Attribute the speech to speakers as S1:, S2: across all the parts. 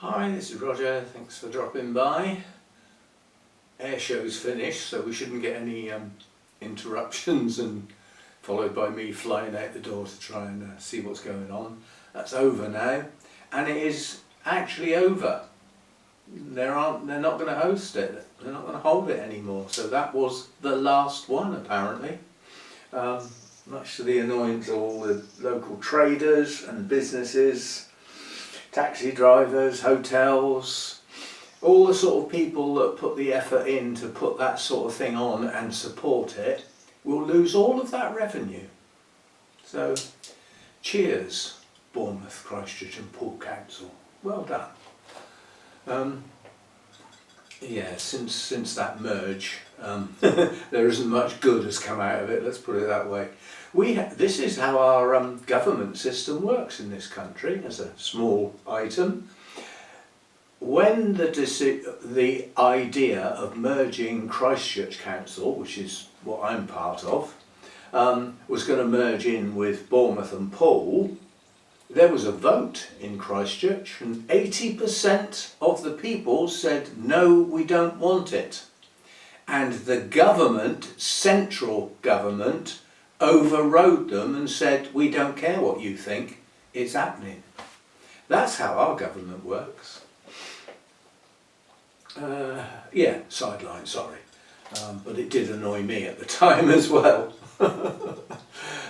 S1: Hi, this is Roger, thanks for dropping by. Air show's finished, so we shouldn't get any interruptions and followed by me flying out the door to try and see what's going on. That's over now, and it is actually over. They're not going to host it, they're not going to hold it anymore, so that was the last one apparently. Much to the annoyance of all the local traders and businesses, taxi drivers, hotels, all the sort of people that put the effort in to put that sort of thing on and support it will lose all of that revenue. So cheers, Bournemouth, Christchurch and Poole Council, well done. Yeah, since that merge, there isn't much good has come out of it, let's put it that way. This is how our government system works in this country, as a small item. When the idea of merging Christchurch Council, which is what I'm part of, was going to merge in with Bournemouth and Poole, there was a vote in Christchurch and 80% of the people said, no, we don't want it. And the government, central government, overrode them and said, we don't care what you think, it's happening. That's how our government works. Yeah, sideline, sorry. But it did annoy me at the time as well.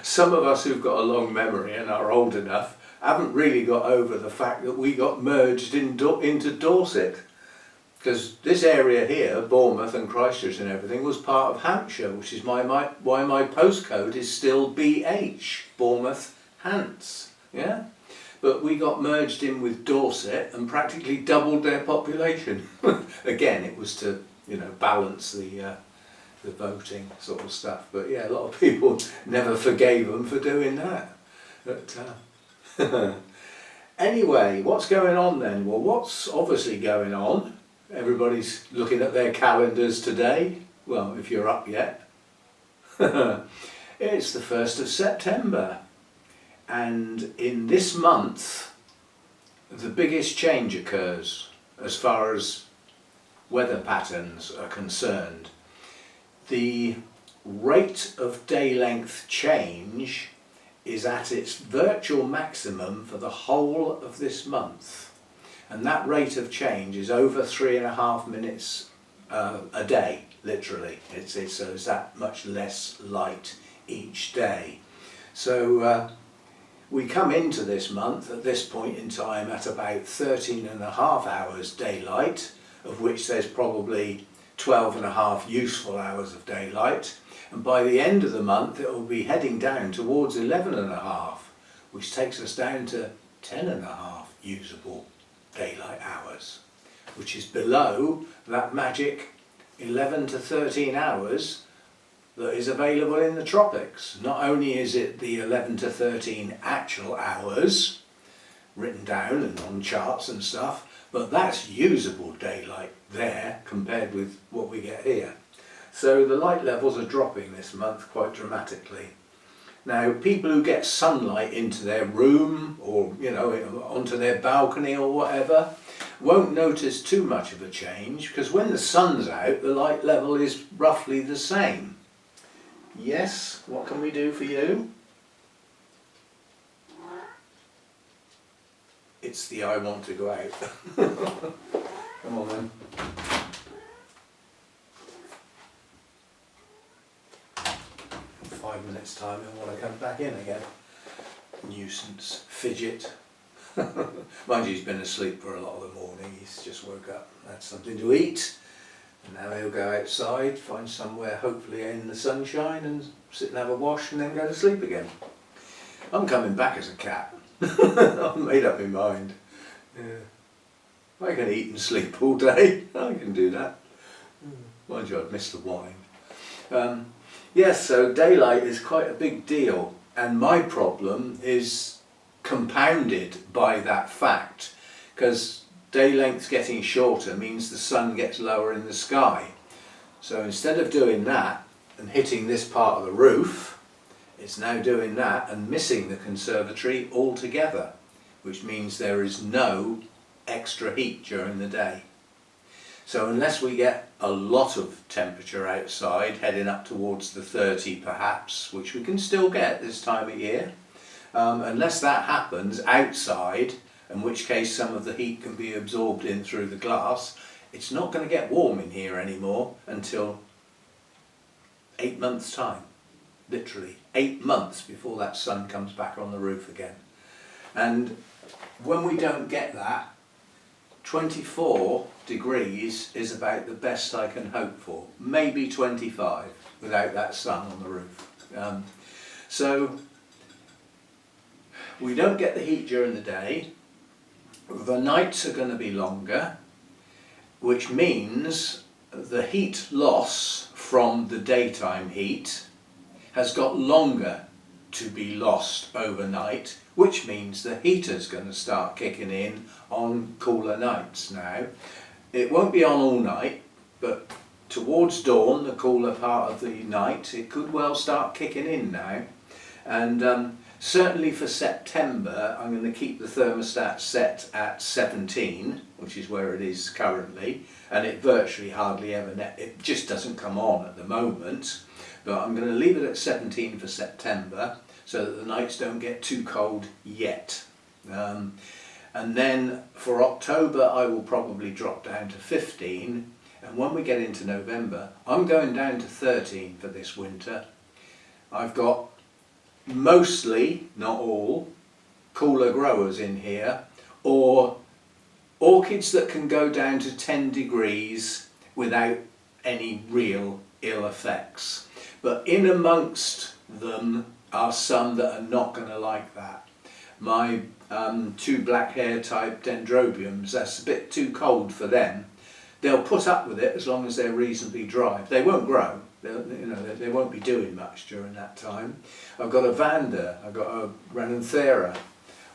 S1: Some of us who've got a long memory and are old enough haven't really got over the fact that we got merged into Dorset. Because this area here, Bournemouth and Christchurch and everything, was part of Hampshire, which is why my postcode is still BH, Bournemouth, Hants. Yeah? But we got merged in with Dorset and practically doubled their population. Again, it was to, balance the voting sort of stuff. But yeah, a lot of people never forgave them for doing that. But anyway, what's going on then? Well, what's obviously going on? Everybody's looking at their calendars today. Well, if you're up yet. It's the 1st of September. And in this month, the biggest change occurs as far as weather patterns are concerned. The rate of day length change is at its virtual maximum for the whole of this month. And that rate of change is over 3.5 minutes a day, literally. It's that much less light each day. So we come into this month at this point in time at about 13.5 hours daylight, of which there's probably 12.5 useful hours of daylight. And by the end of the month it will be heading down towards 11.5, which takes us down to 10.5 usable daylight hours, which is below that magic 11 to 13 hours that is available in the tropics. Not only is it the 11 to 13 actual hours written down and on charts and stuff, but that's usable daylight there compared with what we get here. So the light levels are dropping this month quite dramatically. Now, people who get sunlight into their room or, onto their balcony or whatever, won't notice too much of a change, because when the sun's out, the light level is roughly the same. Yes, what can we do for you? It's the I want to go out. Come on then. 5 minutes time and want to come back in again. Nuisance, fidget. Mind you, he's been asleep for a lot of the morning. He's just woke up, had something to eat, and now he'll go outside, find somewhere hopefully in the sunshine and sit and have a wash and then go to sleep again. I'm coming back as a cat. I've made up my mind. Yeah. I can eat and sleep all day. I can do that. Mind you, I'd miss the wine. Yes, so daylight is quite a big deal, and my problem is compounded by that fact, because day length getting shorter means the sun gets lower in the sky. So instead of doing that and hitting this part of the roof, it's now doing that and missing the conservatory altogether, which means there is no extra heat during the day. So unless we get a lot of temperature outside, heading up towards the 30 perhaps, which we can still get this time of year, unless that happens outside, in which case some of the heat can be absorbed in through the glass, it's not going to get warm in here anymore until 8 months' time. Literally 8 months before that sun comes back on the roof again. And when we don't get that, 24 degrees is about the best I can hope for. Maybe 25 without that sun on the roof. So we don't get the heat during the day. The nights are going to be longer, which means the heat loss from the daytime heat has got longer to be lost overnight, which means the heater's going to start kicking in on cooler nights now. It won't be on all night, but towards dawn, the cooler part of the night, it could well start kicking in now. And certainly for September, I'm going to keep the thermostat set at 17, which is where it is currently, and it virtually hardly ever, it just doesn't come on at the moment, but I'm going to leave it at 17 for September so that the nights don't get too cold yet. And then for October I will probably drop down to 15, and when we get into November I'm going down to 13 for this winter. I've got mostly, not all, cooler growers in here, or orchids that can go down to 10 degrees without any real ill effects. But in amongst them are some that are not going to like that. My 2 black hair type dendrobiums, that's a bit too cold for them. They'll put up with it as long as they're reasonably dry. They won't grow. They won't be doing much during that time. I've got a Vanda, I've got a Renanthera,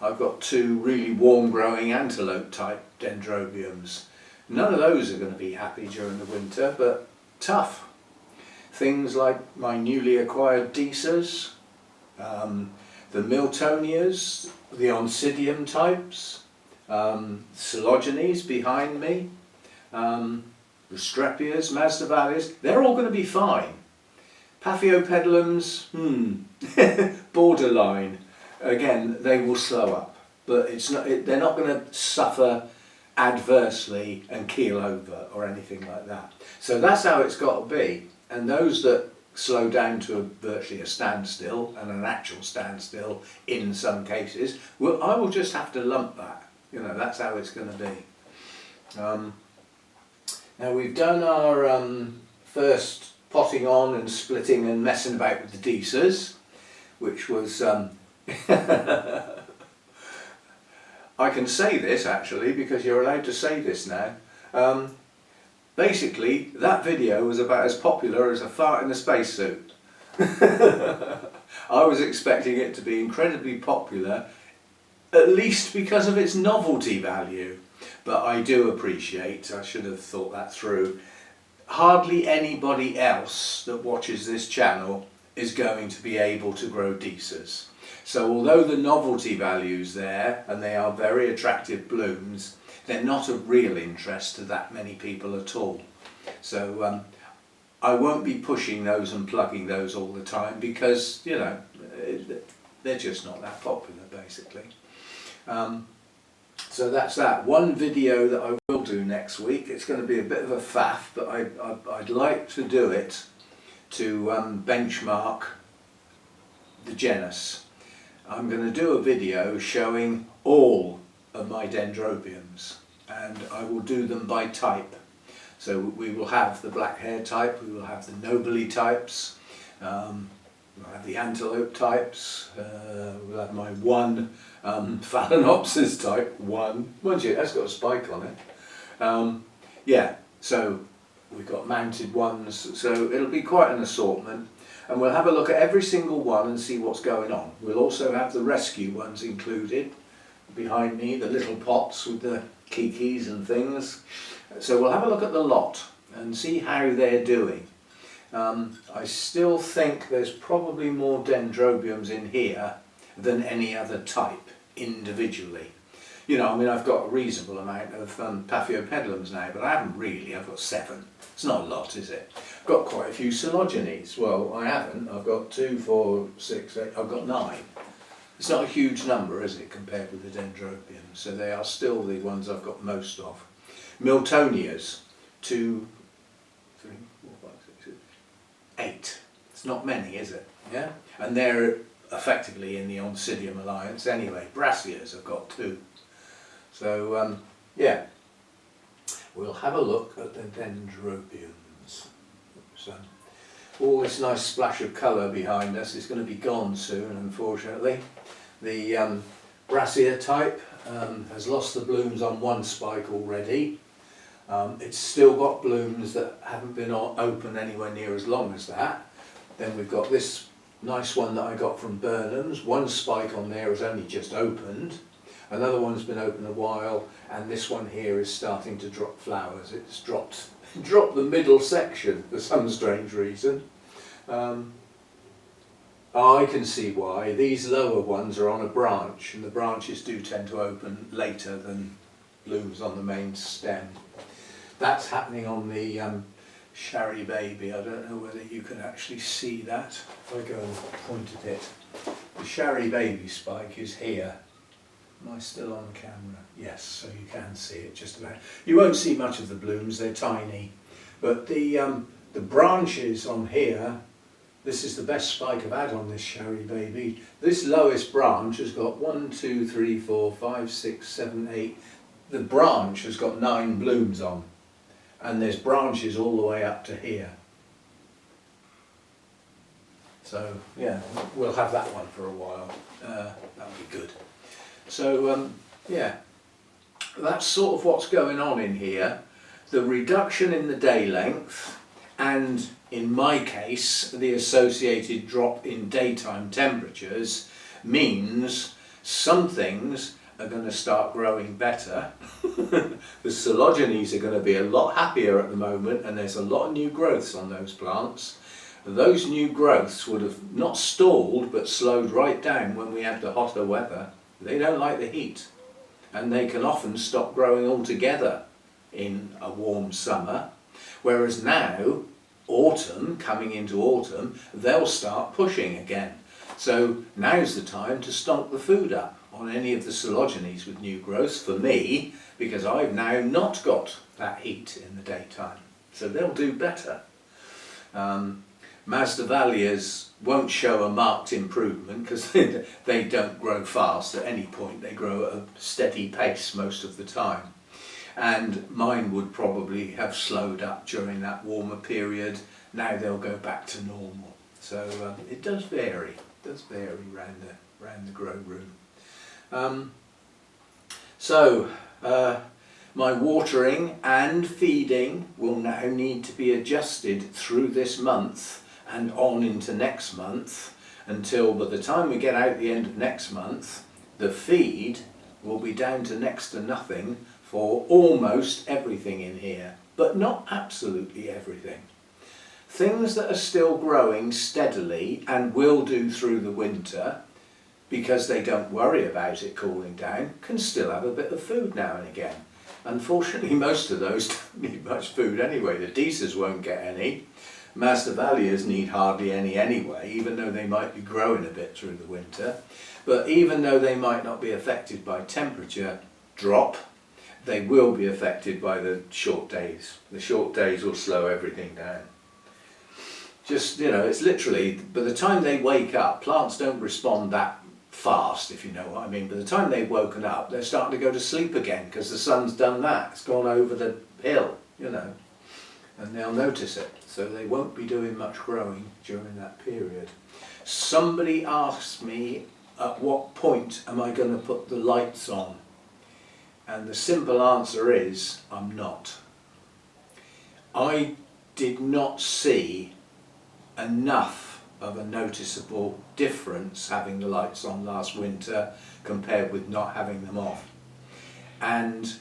S1: I've got 2 really warm growing antelope type dendrobiums. None of those are going to be happy during the winter, but tough. Things like my newly acquired Disas, the Miltonias, the Oncidium types, Coelogenes behind me, the Strepias, Masdevallis, they're all going to be fine. Paphiopedilums, borderline. Again, they will slow up, but they're not going to suffer adversely and keel over or anything like that. So that's how it's got to be. And those that slow down to virtually a standstill, and an actual standstill in some cases, I will just have to lump that. That's how it's going to be. Now we've done our first potting on and splitting and messing about with the Disas, which was I can say this actually because you're allowed to say this now. Basically, that video was about as popular as a fart in a spacesuit. I was expecting it to be incredibly popular, at least because of its novelty value. But I do appreciate, I should have thought that through, hardly anybody else that watches this channel is going to be able to grow Disas. So although the novelty value's there, and they are very attractive blooms, they're not of real interest to that many people at all. So I won't be pushing those and plugging those all the time because, they're just not that popular basically. So that's that. One video that I will do next week, it's going to be a bit of a faff, but I'd like to do it to benchmark the genus. I'm going to do a video showing all of my dendrobiums, and I will do them by type. So we will have the black hair type, we will have the nobly types, we'll have the antelope types, we'll have my one Phalaenopsis type, one. Mind you, that's got a spike on it. Yeah, so we've got mounted ones, so it'll be quite an assortment. And we'll have a look at every single one and see what's going on. We'll also have the rescue ones included. Behind me, the little pots with the kikis and things. So we'll have a look at the lot and see how they're doing. I still think there's probably more dendrobiums in here than any other type individually. You know, I mean, I've got a reasonable amount of Paphiopedilums now, but I haven't really. I've got 7. It's not a lot, is it? I've got quite a few Coelogenes. Well, I haven't. I've got 2, 4, 6, 8. I've got 9. It's not a huge number, is it, compared with the Dendrobiums? So they are still the ones I've got most of. Miltonias, 2, 3, 4, 5, 6, 7, 8. It's not many, is it? Yeah? And they're effectively in the Oncidium alliance anyway. Brassias I've got 2. So, yeah, we'll have a look at the Dendrobiums. So, all this nice splash of colour behind us is going to be gone soon, unfortunately. The Brassia type has lost the blooms on one spike already. It's still got blooms that haven't been open anywhere near as long as that. Then we've got this nice one that I got from Burnham's. One spike on there has only just opened. Another one's been open a while, and this one here is starting to drop flowers. It's dropped the middle section for some strange reason. I can see why. These lower ones are on a branch, and the branches do tend to open later than blooms on the main stem. That's happening on the Sherry Baby. I don't know whether you can actually see that. If I go and point at it. The Sherry Baby spike is here. Am I still on camera? Yes, so you can see it just about. You won't see much of the blooms, they're tiny. But the branches on here, this is the best spike I've had on this Sherry Baby. This lowest branch has got 1, 2, 3, 4, 5, 6, 7, 8. The branch has got 9 blooms on. And there's branches all the way up to here. So, yeah, we'll have that one for a while. That'll be good. So, yeah, that's sort of what's going on in here. The reduction in the day length, and in my case, the associated drop in daytime temperatures, means some things are going to start growing better. The Coelogenes are going to be a lot happier at the moment, and there's a lot of new growths on those plants. Those new growths would have not stalled, but slowed right down when we had the hotter weather. They don't like the heat, and they can often stop growing altogether in a warm summer, whereas now, autumn, coming into autumn, they'll start pushing again. So now's the time to stomp the food up on any of the Coelogenes with new growths for me, because I've now not got that heat in the daytime, so they'll do better. Masdevallias won't show a marked improvement because they don't grow fast at any point. They grow at a steady pace most of the time. And mine would probably have slowed up during that warmer period. Now they'll go back to normal. So it does vary. Around the grow room. My watering and feeding will now need to be adjusted through this month and on into next month, until by the time we get out the end of next month, the feed will be down to next to nothing for almost everything in here, but not absolutely everything. Things that are still growing steadily and will do through the winter, because they don't worry about it cooling down, can still have a bit of food now and again. Unfortunately, most of those don't need much food anyway. The Deisas won't get any. Masdevallias need hardly any anyway, even though they might be growing a bit through the winter. But even though they might not be affected by temperature drop, they will be affected by the short days. The short days will slow everything down. Just, you know, it's literally, by the time they wake up, plants don't respond that fast, if you know what I mean. By the time they've woken up, they're starting to go to sleep again because the sun's done that. It's gone over the hill, you know, and they'll notice it. So they won't be doing much growing during that period. Somebody asked me, at what point am I going to put the lights on? And the simple answer is, I'm not. I did not see enough of a noticeable difference having the lights on last winter compared with not having them on. And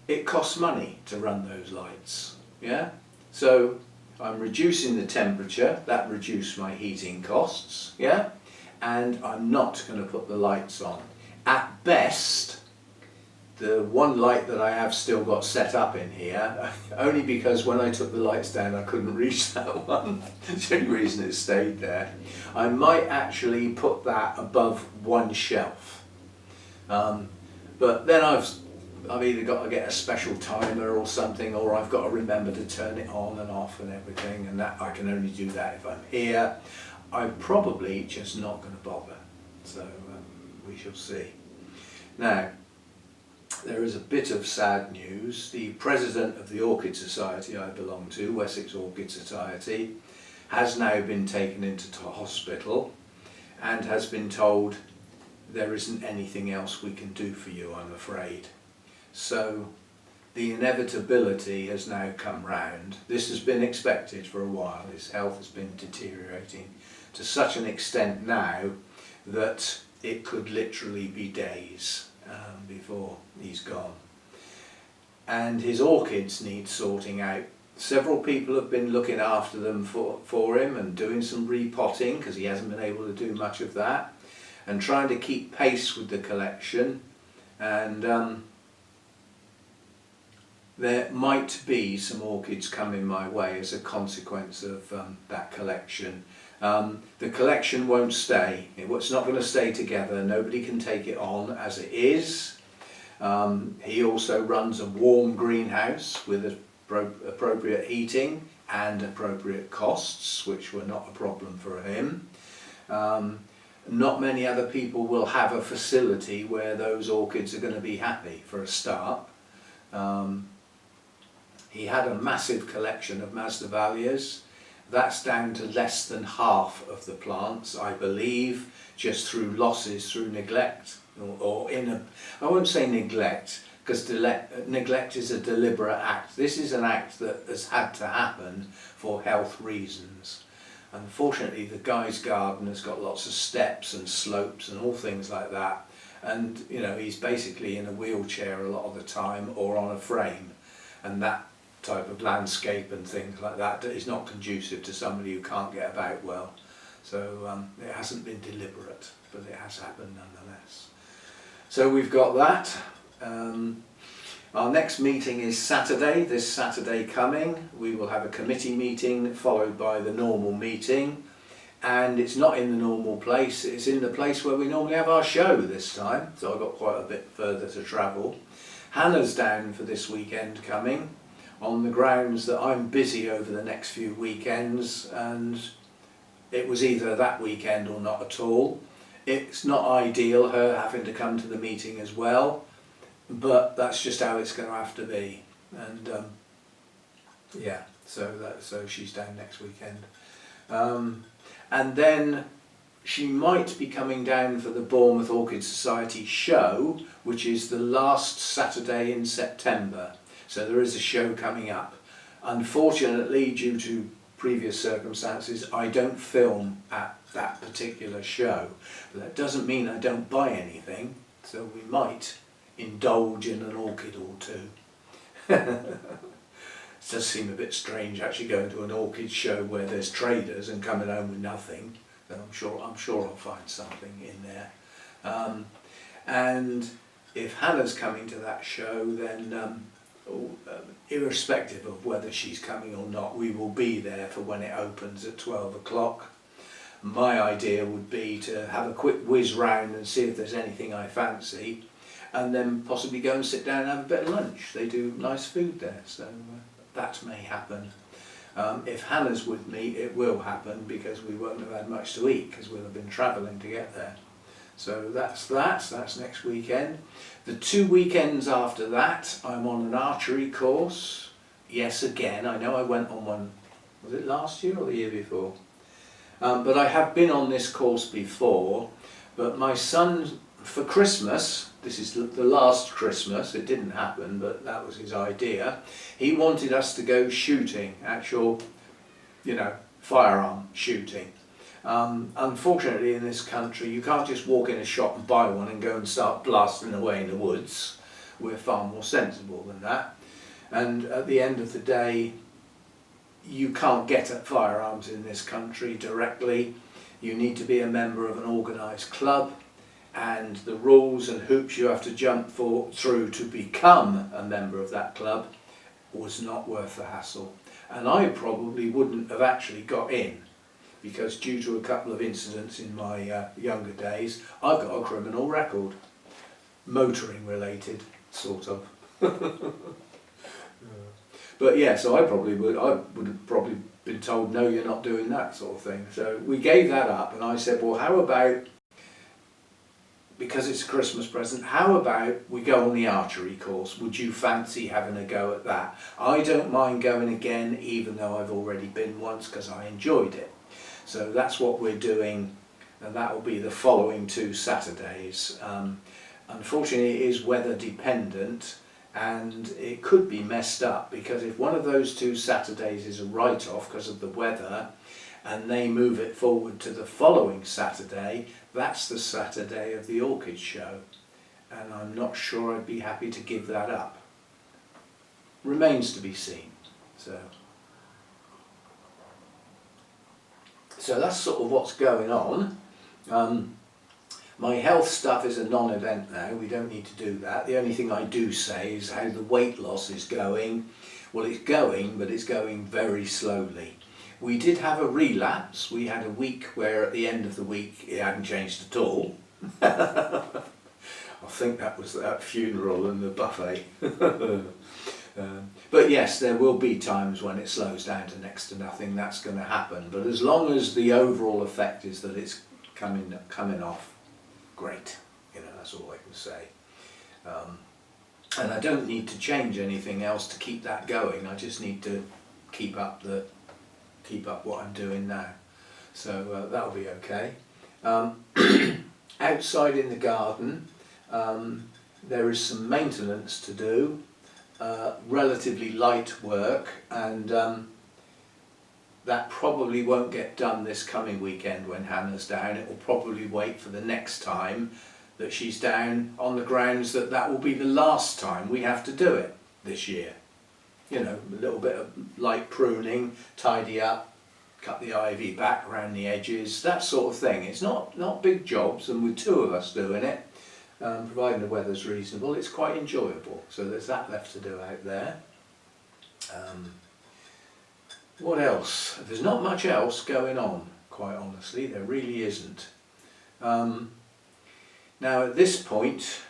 S1: it costs money to run those lights, yeah? So I'm reducing the temperature, that reduced my heating costs, yeah? And I'm not going to put the lights on. At best, the one light that I have still got set up in here, only because when I took the lights down I couldn't reach that one. It's the only reason it stayed there. I might actually put that above one shelf. But then I've either got to get a special timer or something, or I've got to remember to turn it on and off and everything, and that I can only do that if I'm here. I'm probably just not going to bother, so we shall see. Now, there is a bit of sad news. The president of the Orchid Society I belong to, Wessex Orchid Society, has now been taken into hospital and has been told there isn't anything else we can do for you, I'm afraid. So the inevitability has now come round. This has been expected for a while. His health has been deteriorating to such an extent now that it could literally be days before he's gone. And his orchids need sorting out. Several people have been looking after them for him and doing some repotting, because he hasn't been able to do much of that, and trying to keep pace with the collection. And there might be some orchids coming my way as a consequence of that collection. The collection won't stay. It's not going to stay together. Nobody can take it on as it is. He also runs a warm greenhouse with appropriate heating and appropriate costs, which were not a problem for him. Not many other people will have a facility where those orchids are going to be happy, for a start. He had a massive collection of Masdevallias. That's down to less than half of the plants, I believe, just through losses, through neglect, I won't say neglect, because neglect is a deliberate act. This is an act that has had to happen for health reasons. Unfortunately, the guy's garden has got lots of steps and slopes and all things like that, and you know, he's basically in a wheelchair a lot of the time or on a frame, and that type of landscape and things like that is not conducive to somebody who can't get about well. So it hasn't been deliberate, but it has happened nonetheless. So we've got that. Our next meeting is Saturday, this Saturday coming. We will have a committee meeting followed by the normal meeting, and it's not in the normal place, it's in the place where we normally have our show this time, so I've got quite a bit further to travel. Hannah's down for this weekend coming, on the grounds that I'm busy over the next few weekends, and it was either that weekend or not at all. It's not ideal, her having to come to the meeting as well, but that's just how it's going to have to be. And yeah, so she's down next weekend. And then she might be coming down for the Bournemouth Orchid Society show, which is the last Saturday in September. So there is a show coming up. Unfortunately, due to previous circumstances, I don't film at that particular show. But that doesn't mean I don't buy anything, so we might indulge in an orchid or two. It does seem a bit strange actually going to an orchid show where there's traders and coming home with nothing. So I'm sure I'll find something in there. And if Hannah's coming to that show, then irrespective of whether she's coming or not, we will be there for when it opens at 12 o'clock. My idea would be to have a quick whiz round and see if there's anything I fancy, and then possibly go and sit down and have a bit of lunch. They do nice food there, so that may happen. If Hannah's with me, it will happen, because we won't have had much to eat, because we'll have been travelling to get there. So that's next weekend. The 2 weekends after that, I'm on an archery course. Yes, again, I know I went on one, was it last year or the year before? But I have been on this course before, but my son, for Christmas, this is the last Christmas, it didn't happen, but that was his idea. He wanted us to go shooting, actual, firearm shooting. Unfortunately in this country you can't just walk in a shop and buy one and go and start blasting away in the woods. We're far more sensible than that, and at the end of the day you can't get at firearms in this country directly. You need to be a member of an organised club, and the rules and hoops you have to jump through to become a member of that club was not worth the hassle. And I probably wouldn't have actually got in, because due to a couple of incidents in my younger days, I've got a criminal record, motoring related, sort of. But yeah, so I would have probably been told, no, you're not doing that, sort of thing. So we gave that up, and I said, well, how about, because it's a Christmas present, how about we go on the archery course? Would you fancy having a go at that? I don't mind going again, even though I've already been once, because I enjoyed it. So that's what we're doing, and that will be the following 2 Saturdays. Unfortunately, it is weather dependent, and it could be messed up, because if one of those 2 Saturdays is a write-off because of the weather, and they move it forward to the following Saturday, that's the Saturday of the Orchid show, and I'm not sure I'd be happy to give that up. Remains to be seen. So that's sort of what's going on. My health stuff is a non-event now, we don't need to do that. The only thing I do say is how the weight loss is going. Well, it's going, but it's going very slowly. We did have a relapse. We had a week where at the end of the week it hadn't changed at all. I think that was that funeral and the buffet. But yes, there will be times when it slows down to next to nothing. That's going to happen. But as long as the overall effect is that it's coming off, great. That's all I can say. And I don't need to change anything else to keep that going. I just need to keep up what I'm doing now. So that'll be okay. Outside in the garden, there is some maintenance to do. Relatively light work, and that probably won't get done this coming weekend when Hannah's down. It will probably wait for the next time that she's down, on the grounds that that will be the last time we have to do it this year. A little bit of light pruning, tidy up, cut the ivy back around the edges, that sort of thing. It's not big jobs, and with 2 of us doing it, providing the weather's reasonable, it's quite enjoyable. So there's that left to do out there. What else? There's not much else going on, quite honestly. There really isn't. Now at this point,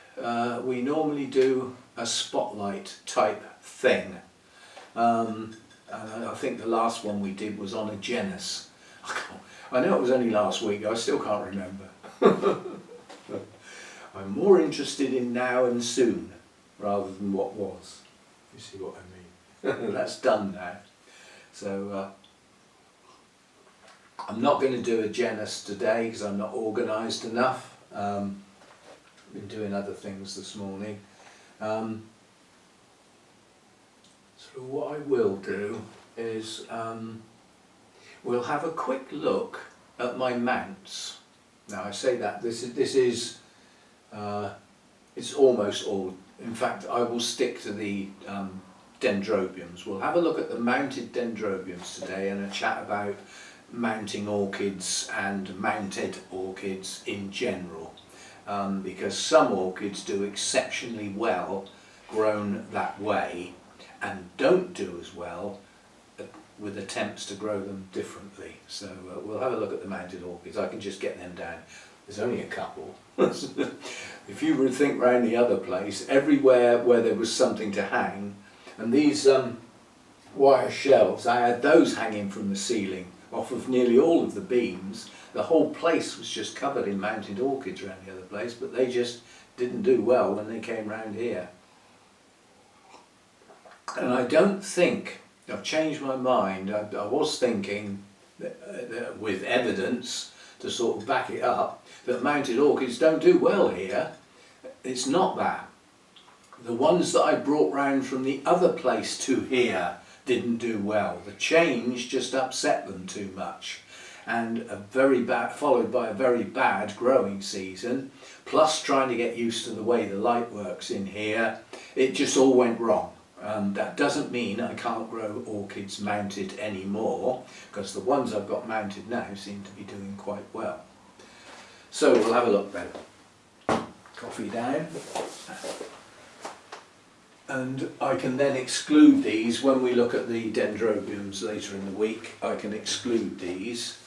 S1: we normally do a spotlight type thing. And I think the last one we did was on a genus. I know it was only last week, I still can't remember. I'm more interested in now and soon rather than what was. You see what I mean? That's done now. So I'm not going to do a genus today because I'm not organised enough. I've been doing other things this morning. So what I will do is we'll have a quick look at my mounts. Now I say that this is it's almost all. In fact, I will stick to the dendrobiums. We'll have a look at the mounted dendrobiums today and a chat about mounting orchids and mounted orchids in general, because some orchids do exceptionally well grown that way and don't do as well with attempts to grow them differently. So we'll have a look at the mounted orchids. I can just get them down. There's only a couple. If you would think round the other place, everywhere where there was something to hang, and these wire shelves, I had those hanging from the ceiling off of nearly all of the beams. The whole place was just covered in mounted orchids around the other place, but they just didn't do well when they came round here. And I don't think, I've changed my mind, I was thinking that with evidence to sort of back it up, that mounted orchids don't do well here. It's not that. The ones that I brought round from the other place to here didn't do well. The change just upset them too much, and followed by a very bad growing season, plus trying to get used to the way the light works in here, it just all went wrong. That doesn't mean I can't grow orchids mounted anymore, because the ones I've got mounted now seem to be doing quite well. So we'll have a look then. coffee down. And I can then exclude these when we look at the dendrobiums later in the week. I can exclude these.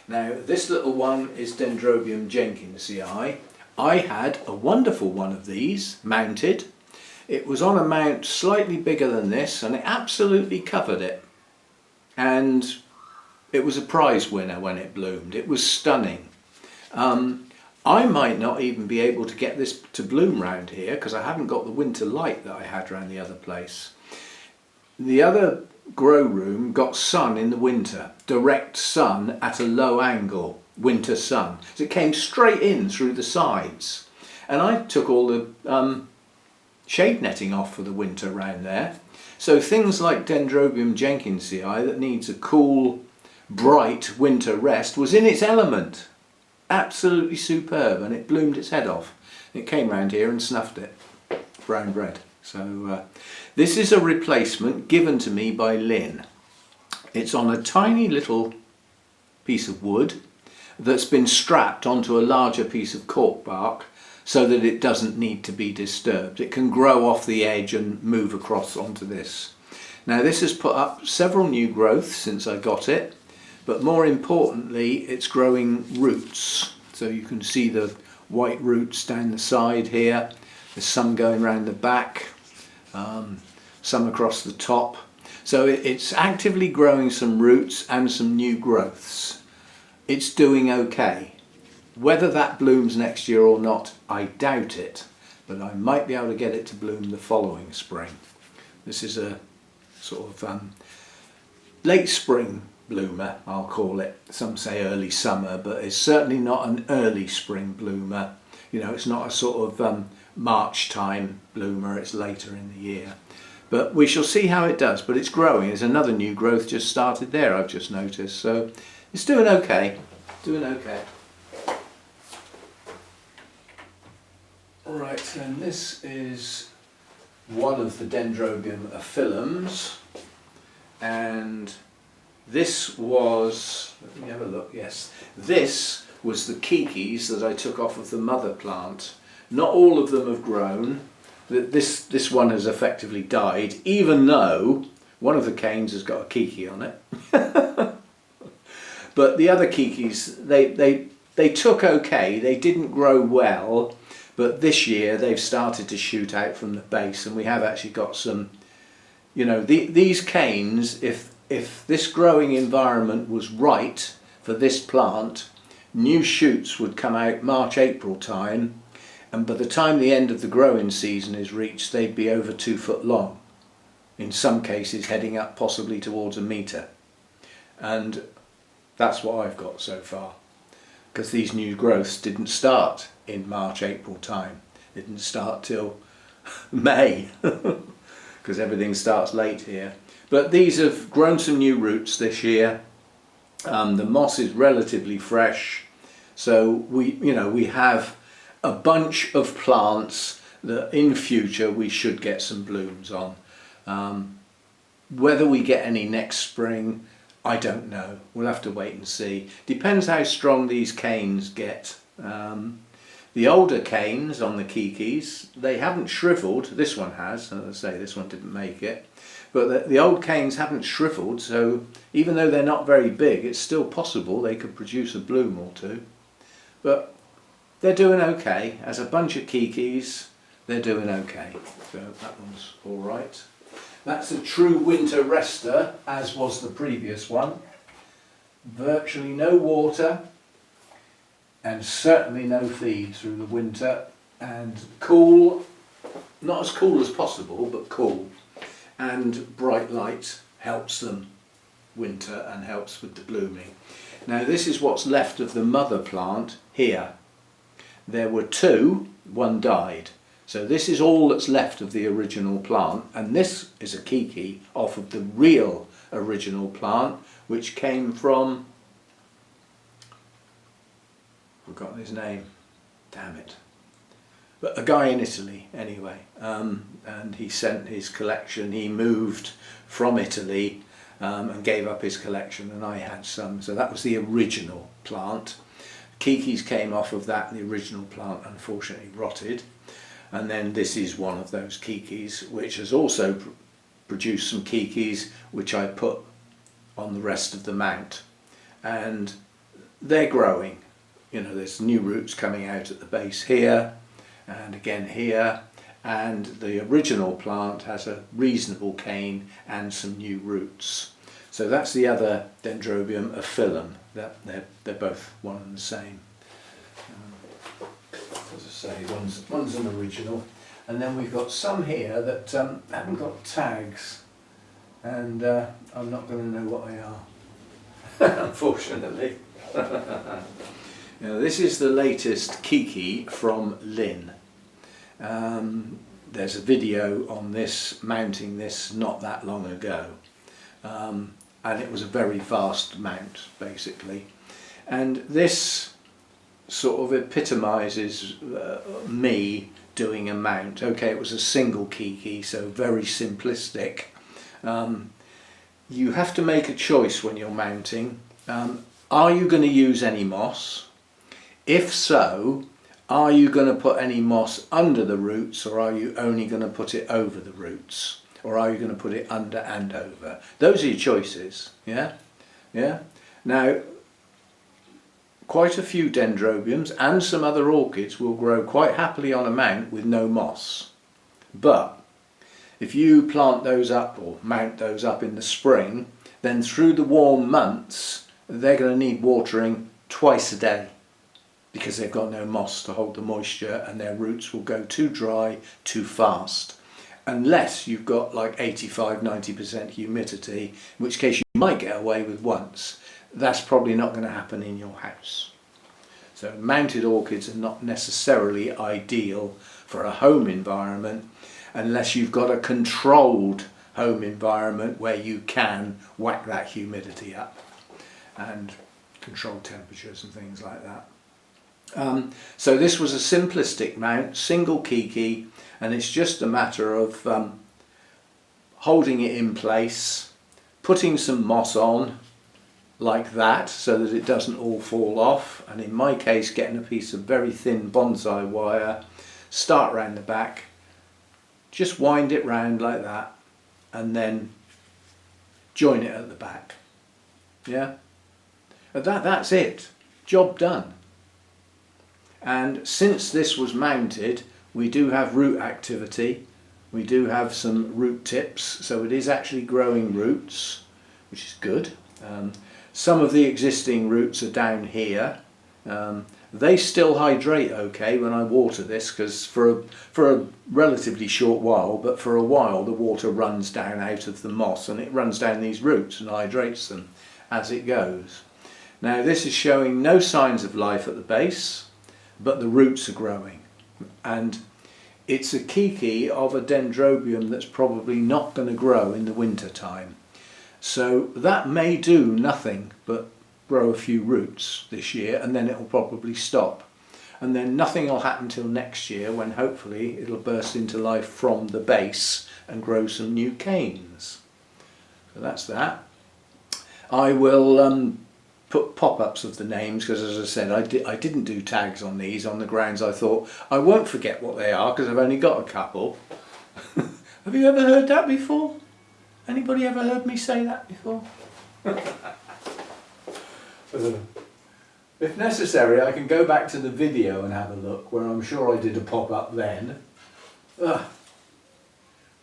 S1: Now this little one is Dendrobium Jenkinsii. I had a wonderful one of these mounted. It was on a mount slightly bigger than this and it absolutely covered it. And it was a prize winner when it bloomed. It was stunning. I might not even be able to get this to bloom round here because I haven't got the winter light that I had around the other place. The other grow room got sun in the winter, direct sun at a low angle, winter sun. So it came straight in through the sides. And I took all the shade netting off for the winter round there. So things like Dendrobium Jenkinsii that needs a cool, bright winter rest was in its element. Absolutely superb, and it bloomed its head off. It came round here and snuffed it. Brown bread. So this is a replacement given to me by Lynn. It's on a tiny little piece of wood that's been strapped onto a larger piece of cork bark so that it doesn't need to be disturbed. It can grow off the edge and move across onto this. Now this has put up several new growths since I got it. But more importantly, it's growing roots. So you can see the white roots down the side here. There's some going around the back, some across the top. So it's actively growing some roots and some new growths. It's doing okay. Whether that blooms next year or not, I doubt it. But I might be able to get it to bloom the following spring. This is a sort of late spring bloomer, I'll call it. Some say early summer, but it's certainly not an early spring bloomer. You know, it's not a sort of March time bloomer, it's later in the year. But we shall see how it does, but it's growing. There's another new growth just started there, I've just noticed. So it's doing okay, doing okay. Right, and this is one of the Dendrobium aphyllums, and this was, let me have a look, yes, this was the kikis that I took off of the mother plant. Not all of them have grown. This one has effectively died, even though one of the canes has got a kiki on it. But the other kikis, they took okay, they didn't grow well, but this year they've started to shoot out from the base, and we have actually got some, you know, these canes, if this growing environment was right for this plant, new shoots would come out March, April time, and by the time the end of the growing season is reached, they'd be over 2 foot long. In some cases heading up possibly towards a metre. And that's what I've got so far. Because these new growths didn't start in March, April time. They didn't start till May. Because everything starts late here. But these have grown some new roots this year. The moss is relatively fresh. So we have a bunch of plants that in future we should get some blooms on. Whether we get any next spring, I don't know. We'll have to wait and see. Depends how strong these canes get. The older canes on the kikis, they haven't shriveled. This one has, as I say, this one didn't make it. But the old canes haven't shriveled, so even though they're not very big, it's still possible they could produce a bloom or two. But they're doing okay. As a bunch of kikis, they're doing okay. So that one's all right. That's a true winter rester, as was the previous one. Virtually no water, and certainly no feed through the winter, and cool, not as cool as possible, but cool. And bright light helps them winter and helps with the blooming. Now this is what's left of the mother plant here. There were 2, one died. So this is all that's left of the original plant, and this is a kiki off of the real original plant, which came from, I've forgotten his name, damn it. But a guy in Italy anyway, and he sent his collection. He moved from Italy and gave up his collection, and I had some. So that was the original plant. Kikis came off of that, and the original plant unfortunately rotted. And then this is one of those kikis, which has also produced some kikis which I put on the rest of the mount, and they're growing. You know, there's new roots coming out at the base here and again here, and the original plant has a reasonable cane and some new roots. So that's the other Dendrobium aphyllum. They're both one and the same. As I say, one's an original, and then we've got some here that haven't got tags, and I'm not going to know what they are, unfortunately. Now, this is the latest Kiki from Lynn. There's a video on this, mounting this, not that long ago, and it was a very fast mount basically, and this sort of epitomises me doing a mount. Okay, it was a single Kiki, so very simplistic. You have to make a choice when you're mounting. Are you going to use any moss? If so, are you going to put any moss under the roots, or are you only going to put it over the roots? Or are you going to put it under and over? Those are your choices, yeah? Yeah? Now, quite a few Dendrobiums and some other orchids will grow quite happily on a mount with no moss. But if you plant those up or mount those up in the spring, then through the warm months they're going to need watering twice a day, because they've got no moss to hold the moisture, and their roots will go too dry too fast. Unless you've got like 85–90% humidity, in which case you might get away with once. That's probably not going to happen in your house. So mounted orchids are not necessarily ideal for a home environment, unless you've got a controlled home environment where you can whack that humidity up and control temperatures and things like that. So this was a simplistic mount, single Kiki, and it's just a matter of holding it in place, putting some moss on like that so that it doesn't all fall off, and in my case getting a piece of very thin bonsai wire, start round the back, just wind it round like that, and then join it at the back. Yeah, and that's it, job done. And since this was mounted, we do have root activity, we do have some root tips, so it is actually growing roots, which is good. Some of the existing roots are down here. They still hydrate okay when I water this, because for a relatively short while, but for a while the water runs down out of the moss, and it runs down these roots and hydrates them as it goes. Now this is showing no signs of life at the base, but the roots are growing, and it's a Kiki of a Dendrobium that's probably not going to grow in the winter time. So that may do nothing but grow a few roots this year, and then it will probably stop. And then nothing will happen till next year, when hopefully it'll burst into life from the base and grow some new canes. So that's that. I will put pop-ups of the names, because as I said, I didn't do tags on these, on the grounds I thought I won't forget what they are, because I've only got a couple. Have you ever heard that before? Anybody ever heard me say that before? If necessary, I can go back to the video and have a look, where I'm sure I did a pop-up then. Right,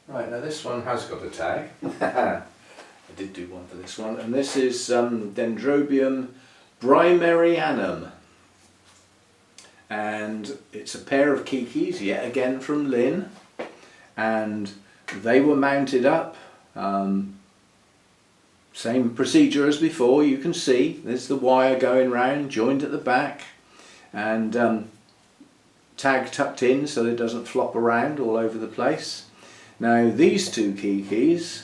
S1: now this one has got a tag. I did do one for this one, and this is Dendrobium Brymerianum, and it's a pair of Kikis, yet again from Lynn, and they were mounted up. Same procedure as before. You can see there's the wire going round, joined at the back, and tag tucked in so it doesn't flop around all over the place. Now these two Kikis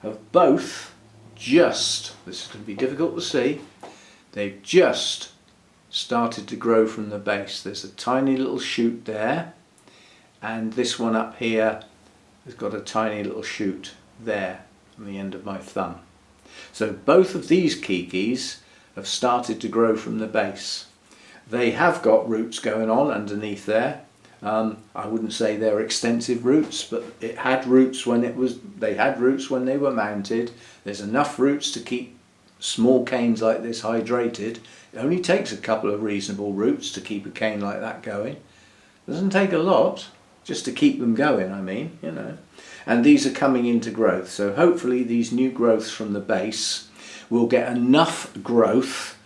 S1: have both just, this is going to be difficult to see, they've just started to grow from the base. There's a tiny little shoot there, and this one up here has got a tiny little shoot there on the end of my thumb. So both of these Kikis have started to grow from the base. They have got roots going on underneath there. I wouldn't say they're extensive roots, but it had roots when they had roots when they were mounted. There's enough roots to keep small canes like this hydrated. It only takes a couple of reasonable roots to keep a cane like that going. It doesn't take a lot, just to keep them going, I mean, you know. And these are coming into growth, so hopefully these new growths from the base will get enough growth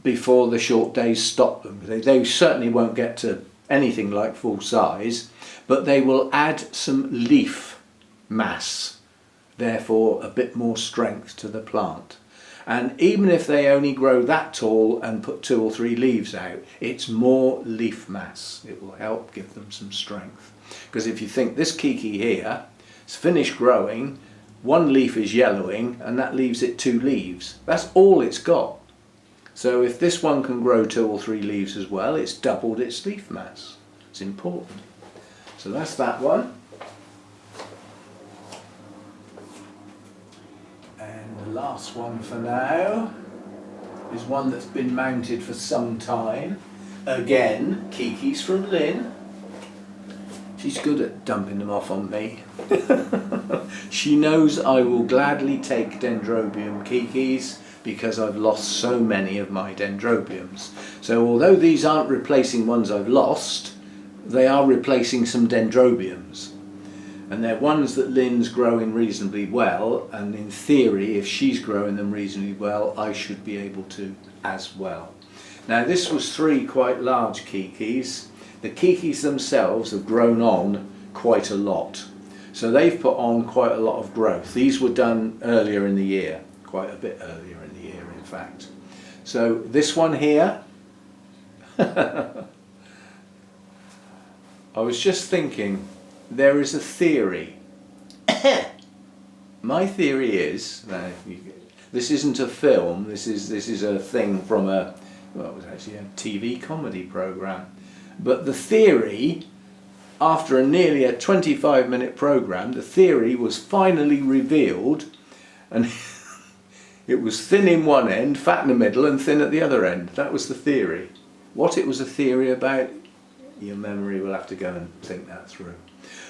S1: before the short days stop them. They certainly won't get to anything like full size, but they will add some leaf mass, therefore a bit more strength to the plant. And even if they only grow that tall and put 2 or 3 leaves out, it's more leaf mass. It will help give them some strength. Because if you think this kiki here is finished growing, 1 leaf is yellowing, and that leaves it 2 leaves. That's all it's got. So if this one can grow 2 or 3 leaves as well, it's doubled its leaf mass. It's important. So that's that one. And the last one for now is one that's been mounted for some time. Again, Kiki's from Lynn. She's good at dumping them off on me. She knows I will gladly take Dendrobium Kikis because I've lost so many of my Dendrobiums. So although these aren't replacing ones I've lost, they are replacing some Dendrobiums. And they're ones that Lynn's growing reasonably well, and in theory, if she's growing them reasonably well, I should be able to as well. Now this was 3 quite large Kikis. The Kikis themselves have grown on quite a lot. So they've put on quite a lot of growth. These were done earlier in the year, quite a bit earlier in the year in fact. So this one here, I was just thinking, there is a theory. My theory is, this isn't a film, this is a thing from well, it was actually a TV comedy programme. But the theory, after nearly a 25-minute programme, the theory was finally revealed, and it was thin in one end, fat in the middle, and thin at the other end. That was the theory. What it was a theory about, your memory will have to go and think that through.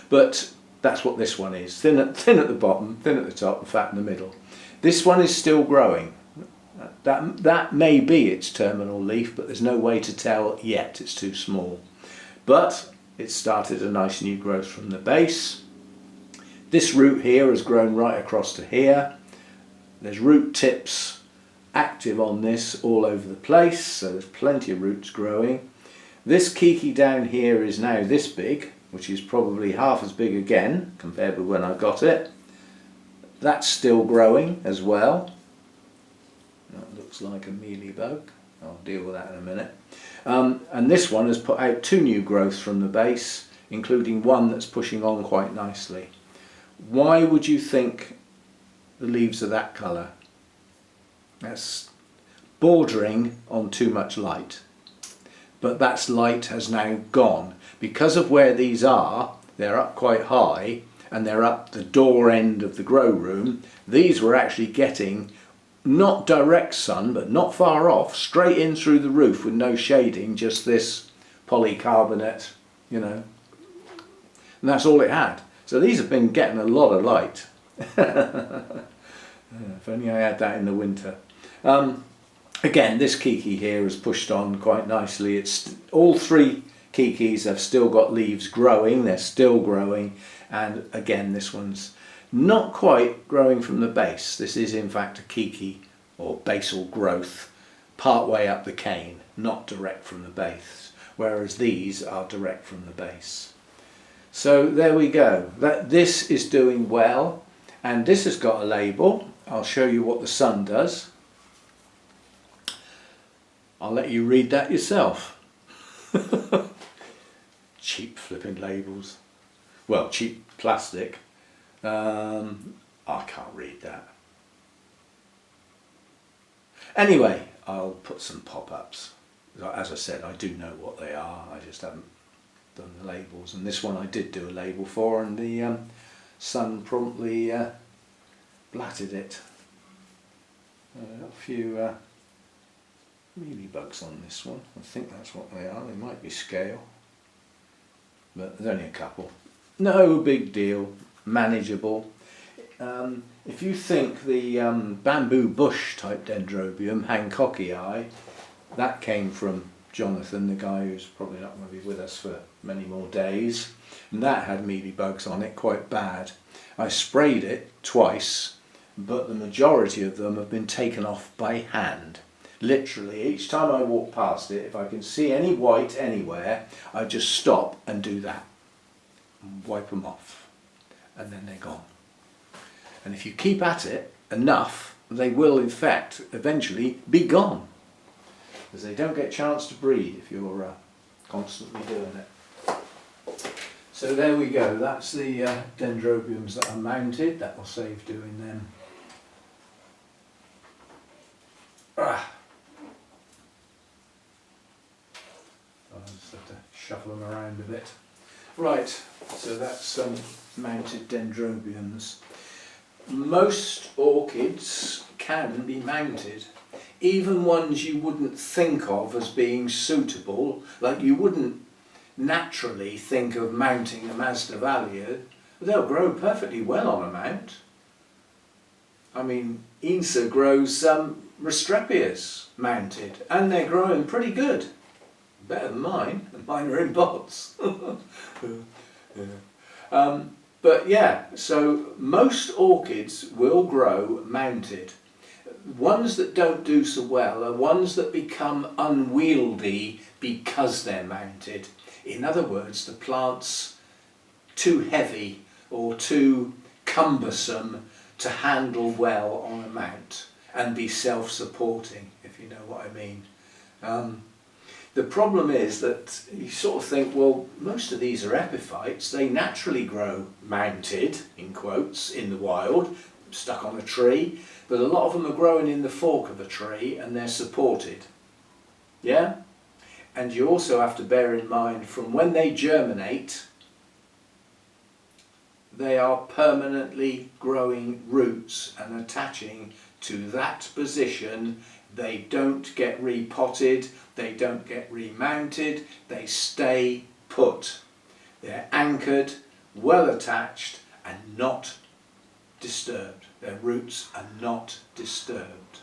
S1: But that's what this one is. Thin at the bottom, thin at the top, and fat in the middle. This one is still growing. That may be its terminal leaf, but there's no way to tell yet. It's too small. But it started a nice new growth from the base. This root here has grown right across to here. There's root tips active on this all over the place, so there's plenty of roots growing. This Kiki down here is now this big, which is probably half as big again compared with when I got it. That's still growing as well. That looks like a mealybug. I'll deal with that in a minute. And this one has put out 2 new growths from the base, including one that's pushing on quite nicely. Why would you think the leaves are that colour? That's bordering on too much light. But that light has now gone. Because of where these are, they're up quite high, and they're up the door end of the grow room. These were actually getting not direct sun, but not far off, straight in through the roof with no shading, just this polycarbonate, you know. And that's all it had. So these have been getting a lot of light. If only I had that in the winter. Again, this Kiki here has pushed on quite nicely. It's all 3 Kikis have still got leaves growing, they're still growing, and again this one's not quite growing from the base. This is in fact a Kiki or basal growth part way up the cane, not direct from the base, whereas these are direct from the base. So there we go. This is doing well, and this has got a label. I'll show you what the sun does. I'll let you read that yourself. Cheap flipping labels. Well, cheap plastic. I can't read that. Anyway, I'll put some pop-ups. As I said, I do know what they are. I just haven't done the labels. And this one I did do a label for, and the sun promptly blatted it. A few mealybugs on this one. I think that's what they are. They might be scale, but there's only a couple. No big deal, manageable. If you think the bamboo bush type dendrobium, Hancockii, that came from Jonathan, the guy who's probably not going to be with us for many more days, and that had mealybugs on it quite bad. I sprayed it twice, but the majority of them have been taken off by hand. Literally, each time I walk past it, if I can see any white anywhere, I just stop and do that, and wipe them off, and then they're gone. And if you keep at it enough, they will in fact eventually be gone, because they don't get a chance to breed if you're constantly doing it. So there we go, that's the dendrobiums that are mounted. That will save doing them. I'll just have to shuffle them around a bit. Right, so that's some mounted dendrobiums. Most orchids can be mounted, even ones you wouldn't think of as being suitable, like you wouldn't naturally think of mounting a Masdevallia. They'll grow perfectly well on a mount. I mean, Insa grows some Restrepias mounted, and they're growing pretty good. Better than mine, and mine are in pots. But yeah, so most orchids will grow mounted. Ones that don't do so well are ones that become unwieldy because they're mounted. In other words, the plant's too heavy or too cumbersome to handle well on a mount and be self-supporting, if you know what I mean. The problem is that you sort of think, well, most of these are epiphytes. They naturally grow mounted, in quotes, in the wild, stuck on a tree, but a lot of them are growing in the fork of a tree and they're supported. Yeah? And you also have to bear in mind, from when they germinate, they are permanently growing roots and attaching to that position. They don't get repotted, they don't get remounted, they stay put. They're anchored, well attached and not disturbed. Their roots are not disturbed.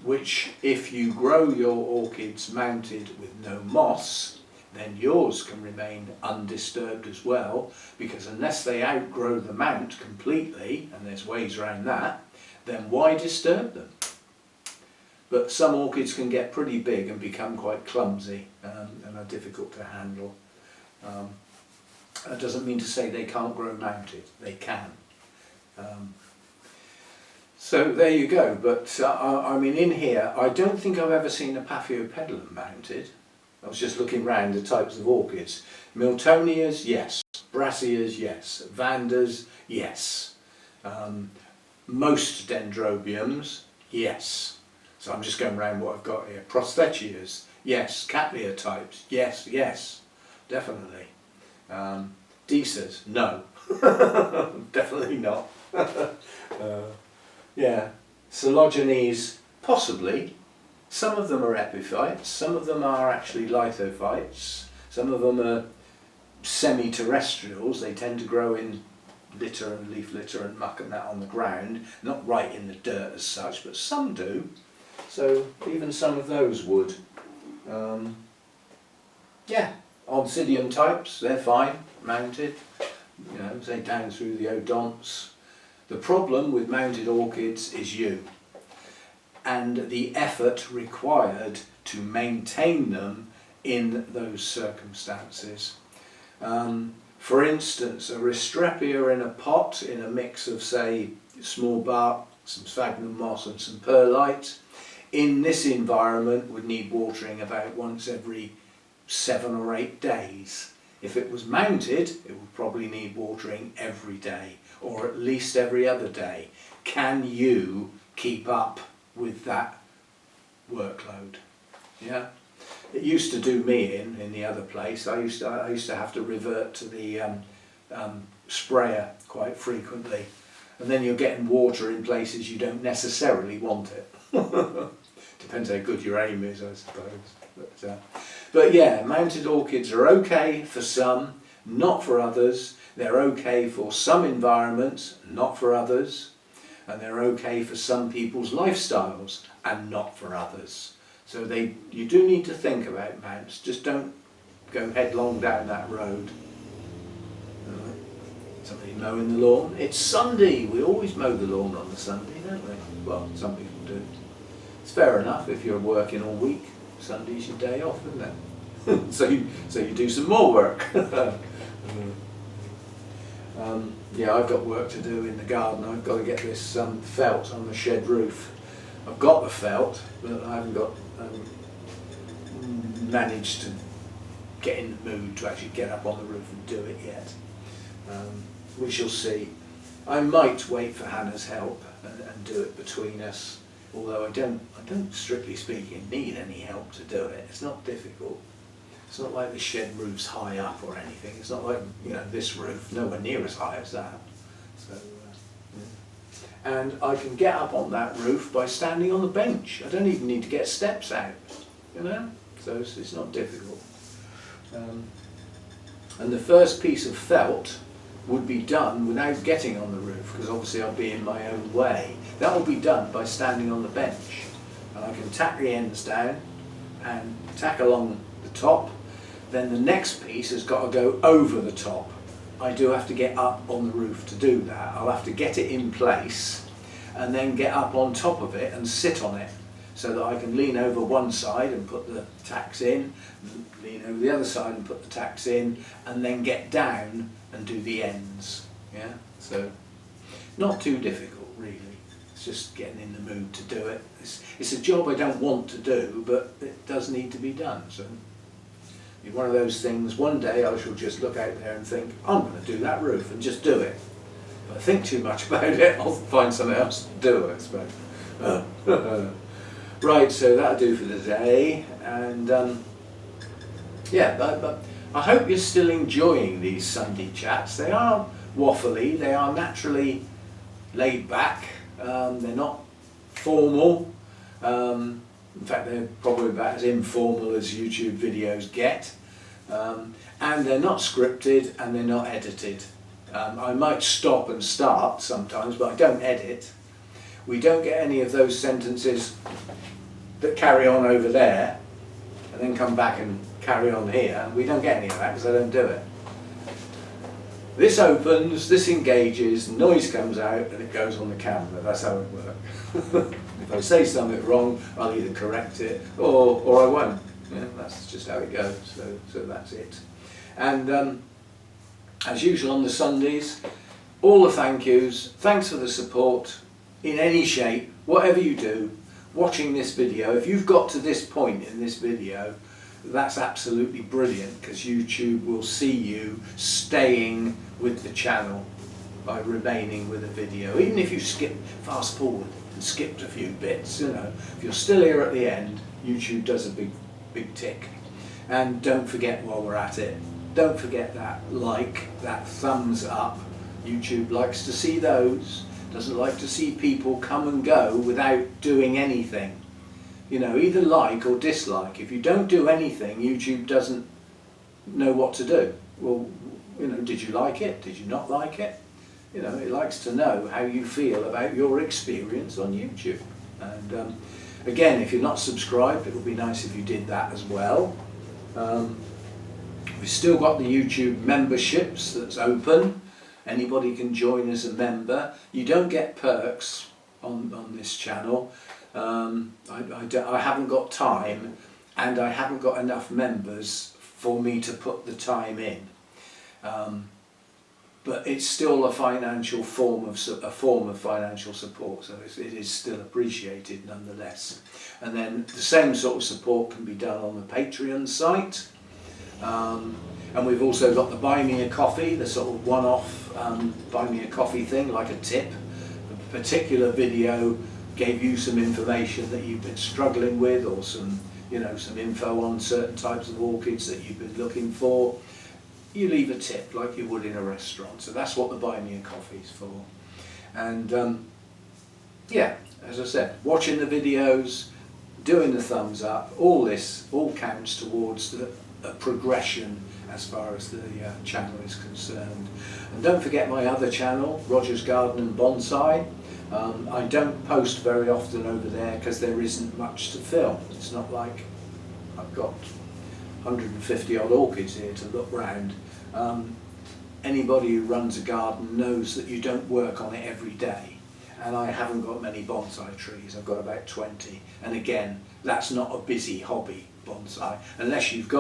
S1: Which, if you grow your orchids mounted with no moss, then yours can remain undisturbed as well, because unless they outgrow the mount completely, and there's ways around that, then why disturb them? But some orchids can get pretty big and become quite clumsy and are difficult to handle. That doesn't mean to say they can't grow mounted, they can. So there you go, but I mean, in here I don't think I've ever seen a Paphiopedilum mounted. I was just looking round the types of orchids. Miltonias, yes. Brassias, yes. Vandas, yes. Most dendrobiums, yes. So I'm just going around what I've got here. Prosthechias, yes. Cattleya types, yes, yes, definitely. Deisas, no. Definitely not. Yeah. Coelogenes, possibly. Some of them are epiphytes, some of them are actually lithophytes, some of them are semi-terrestrials. They tend to grow in litter and leaf litter and muck and that on the ground, not right in the dirt as such, but some do. So even some of those would. Yeah, Oncidium types, they're fine, mounted, you know, say down through the odonts. The problem with mounted orchids is you, and the effort required to maintain them in those circumstances. For instance, a Restrepia in a pot in a mix of, say, small bark, some sphagnum moss and some perlite, in this environment would need watering about once every 7 or 8 days. If it was mounted, it would probably need watering every day, or at least every other day. Can you keep up with that workload? Yeah, it used to do me in the other place. I used to have to revert to the sprayer quite frequently, and then you're getting water in places you don't necessarily want it. Depends how good your aim is, I suppose. But yeah, mounted orchids are okay for some, not for others. They're okay for some environments, not for others. And they're okay for some people's lifestyles and not for others. So you do need to think about mounts. Just don't go headlong down that road. Somebody mowing the lawn. It's Sunday. We always mow the lawn on the Sunday, don't we? Well, some people do. It's fair enough if you're working all week. Sunday's your day off, isn't it? so you do some more work. Yeah, I've got work to do in the garden. I've got to get this felt on the shed roof. I've got the felt, but I haven't got managed to get in the mood to actually get up on the roof and do it yet. We shall see. I might wait for Hannah's help and do it between us, although I don't strictly speaking need any help to do it. It's not difficult. It's not like the shed roof's high up or anything. It's not like, you know, this roof, nowhere near as high as that. So, yeah. And I can get up on that roof by standing on the bench. I don't even need to get steps out, you know. So it's not difficult. And the first piece of felt would be done without getting on the roof, because obviously I'll be in my own way. That will be done by standing on the bench. And I can tack the ends down and tack along the top. Then the next piece has got to go over the top. I do have to get up on the roof to do that. I'll have to get it in place and then get up on top of it and sit on it, so that I can lean over one side and put the tacks in, lean over the other side and put the tacks in, and then get down and do the ends. Yeah, so not too difficult really. It's just getting in the mood to do it. It's a job I don't want to do, but it does need to be done. So it's one of those things. One day I shall just look out there and think, I'm going to do that roof, and just do it. If I think too much about it, I'll find something else to do, I suppose. Right, so that'll do for the day, and yeah, but I hope you're still enjoying these Sunday chats. They are waffly, they are naturally laid back, they're not formal, in fact they're probably about as informal as YouTube videos get, and they're not scripted and they're not edited. I might stop and start sometimes, but I don't edit. We don't get any of those sentences that carry on over there and then come back and carry on here. We don't get any of that because I don't do it. This opens, this engages, noise comes out and it goes on the camera. That's how it works. If I say something wrong, I'll either correct it or I won't. Yeah, that's just how it goes. So that's it. And as usual on the Sundays, all the thank yous. Thanks for the support in any shape, whatever you do. Watching this video, if you've got to this point in this video, that's absolutely brilliant, because YouTube will see you staying with the channel by remaining with a video. Even if you fast forward and skipped a few bits, you know, if you're still here at the end, YouTube does a big tick. And don't forget, while we're at it, don't forget that like, that thumbs up. YouTube likes to see those. Doesn't like to see people come and go without doing anything. You know, either like or dislike. If you don't do anything, YouTube doesn't know what to do. Well, you know, did you like it? Did you not like it? You know, it likes to know how you feel about your experience on YouTube. And again, if you're not subscribed, it would be nice if you did that as well. We've still got the YouTube memberships that's open. Anybody can join as a member. You don't get perks on this channel. I haven't got time, and I haven't got enough members for me to put the time in. But it's still a financial form of financial support, so it is still appreciated nonetheless. And then the same sort of support can be done on the Patreon site. And we've also got the Buy Me a Coffee, the sort of one-off Buy Me a Coffee thing, like a tip. A particular video gave you some information that you've been struggling with, or some info on certain types of orchids that you've been looking for. You leave a tip like you would in a restaurant. So that's what the Buy Me a Coffee is for. And yeah, as I said, watching the videos, doing the thumbs up, all this all counts towards a progression as far as the channel is concerned. And don't forget my other channel, Roger's Gardening and Bonsai. I don't post very often over there because there isn't much to film. It's not like I've got 150 odd orchids here to look round. Anybody who runs a garden knows that you don't work on it every day. And I haven't got many bonsai trees, I've got about 20. And again, that's not a busy hobby, bonsai. Unless if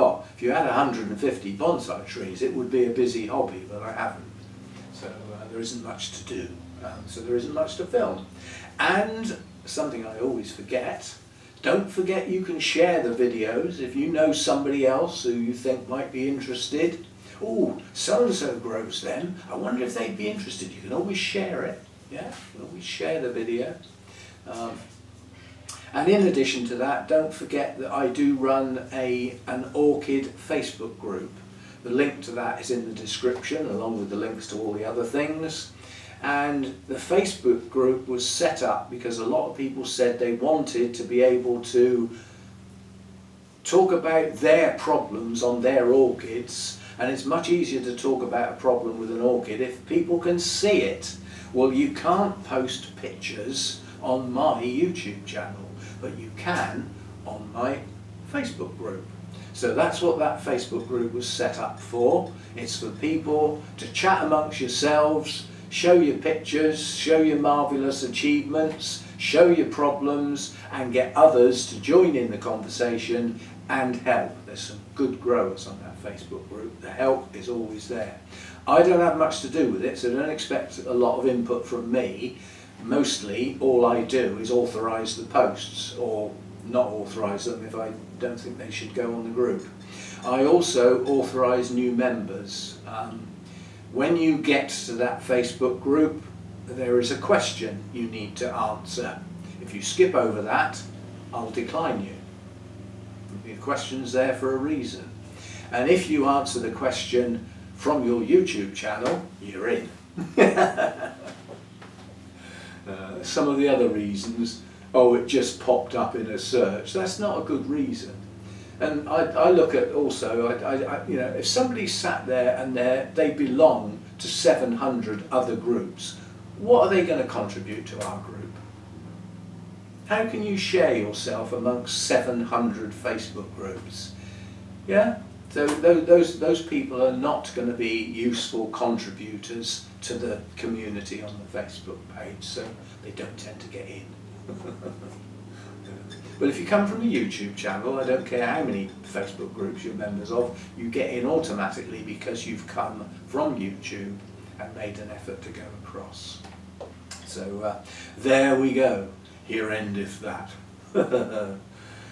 S1: you had 150 bonsai trees, it would be a busy hobby, but I haven't. So there isn't much to do, so there isn't much to film. And something I always forget, don't forget you can share the videos if you know somebody else who you think might be interested. Oh, so-and-so grows them, I wonder if they'd be interested. You can always share it. Yeah, you can always share the video. And in addition to that, don't forget that I do run an orchid Facebook group. The link to that is in the description, along with the links to all the other things. And the Facebook group was set up because a lot of people said they wanted to be able to talk about their problems on their orchids, and it's much easier to talk about a problem with an orchid if people can see it. Well, you can't post pictures on my YouTube channel, but you can on my Facebook group. So that's what that Facebook group was set up for. It's for people to chat amongst yourselves, show your pictures, show your marvellous achievements, show your problems, and get others to join in the conversation and help. There's some good growers on that Facebook group. The help is always there. I don't have much to do with it, so don't expect a lot of input from me. Mostly all I do is authorise the posts, or not authorise them if I don't think they should go on the group. I also authorise new members. When you get to that Facebook group, there is a question you need to answer. If you skip over that, I'll decline you. The question's there for a reason. And if you answer the question from your YouTube channel, you're in. Some of the other reasons, oh, it just popped up in a search. That's not a good reason. And I look at also, you know, if somebody sat there and they belong to 700 other groups, what are they going to contribute to our group? How can you share yourself amongst 700 Facebook groups? Yeah? So those people are not going to be useful contributors to the community on the Facebook page, so they don't tend to get in. But if you come from a YouTube channel, I don't care how many Facebook groups you're members of, you get in automatically because you've come from YouTube and made an effort to go across. So there we go. Here endeth that.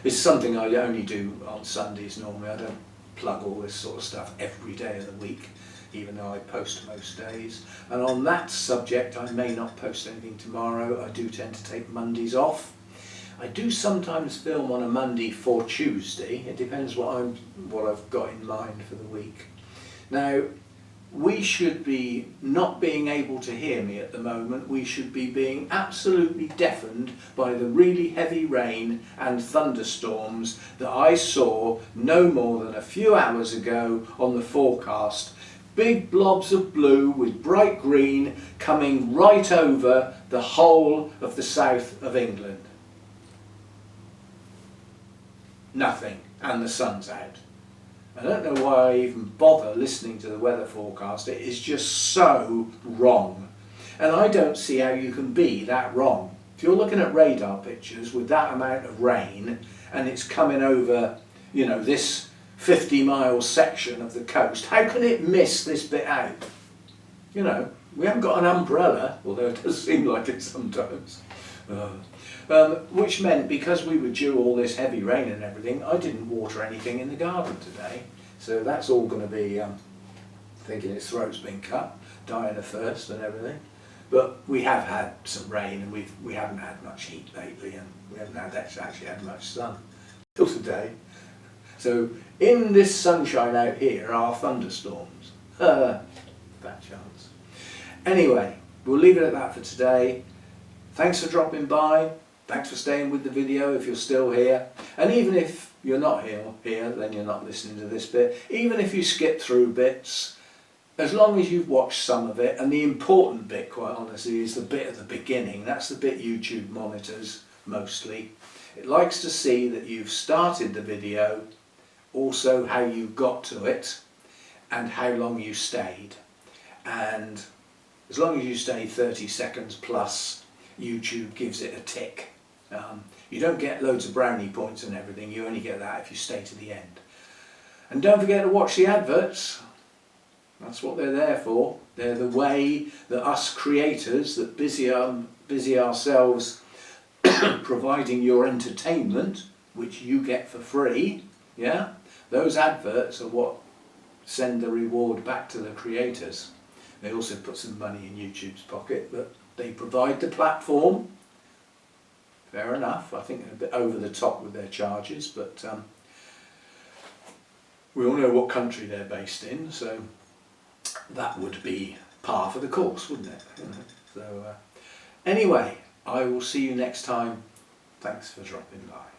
S1: It's something I only do on Sundays normally. I don't plug all this sort of stuff every day of the week, even though I post most days. And on that subject, I may not post anything tomorrow. I do tend to take Mondays off. I do sometimes film on a Monday for Tuesday. It depends what I've got in mind for the week. Now, we should be not being able to hear me at the moment. We should be being absolutely deafened by the really heavy rain and thunderstorms that I saw no more than a few hours ago on the forecast. Big blobs of blue with bright green coming right over the whole of the south of England. Nothing, and the sun's out. I don't know why I even bother listening to the weather forecast. It is just so wrong. And I don't see how you can be that wrong. If you're looking at radar pictures with that amount of rain and it's coming over, you know, this 50-mile section of the coast, how can it miss this bit out? You know, we haven't got an umbrella, although it does seem like it sometimes. Which meant because we were due all this heavy rain and everything, I didn't water anything in the garden today. So that's all going to be thinking its throat's been cut, dying of thirst and everything. But we have had some rain, and we haven't had much heat lately, and we haven't actually had much sun till today. So in this sunshine out here are thunderstorms. Bad chance. Anyway, we'll leave it at that for today. Thanks for dropping by. Thanks for staying with the video if you're still here. And even if you're not here, then you're not listening to this bit. Even if you skip through bits, as long as you've watched some of it, and the important bit, quite honestly, is the bit at the beginning. That's the bit YouTube monitors mostly. It likes to see that you've started the video, also how you got to it, and how long you stayed. And as long as you stay 30 seconds plus, YouTube gives it a tick. You don't get loads of brownie points and everything, you only get that if you stay to the end. And don't forget to watch the adverts. That's what they're there for. They're the way that us creators that busy ourselves providing your entertainment, which you get for free, yeah? Those adverts are what send the reward back to the creators. They also put some money in YouTube's pocket, but they provide the platform. Fair enough. I think they're a bit over the top with their charges, but we all know what country they're based in, so that would be par for the course, wouldn't it? You know? So anyway, I will see you next time. Thanks for dropping by.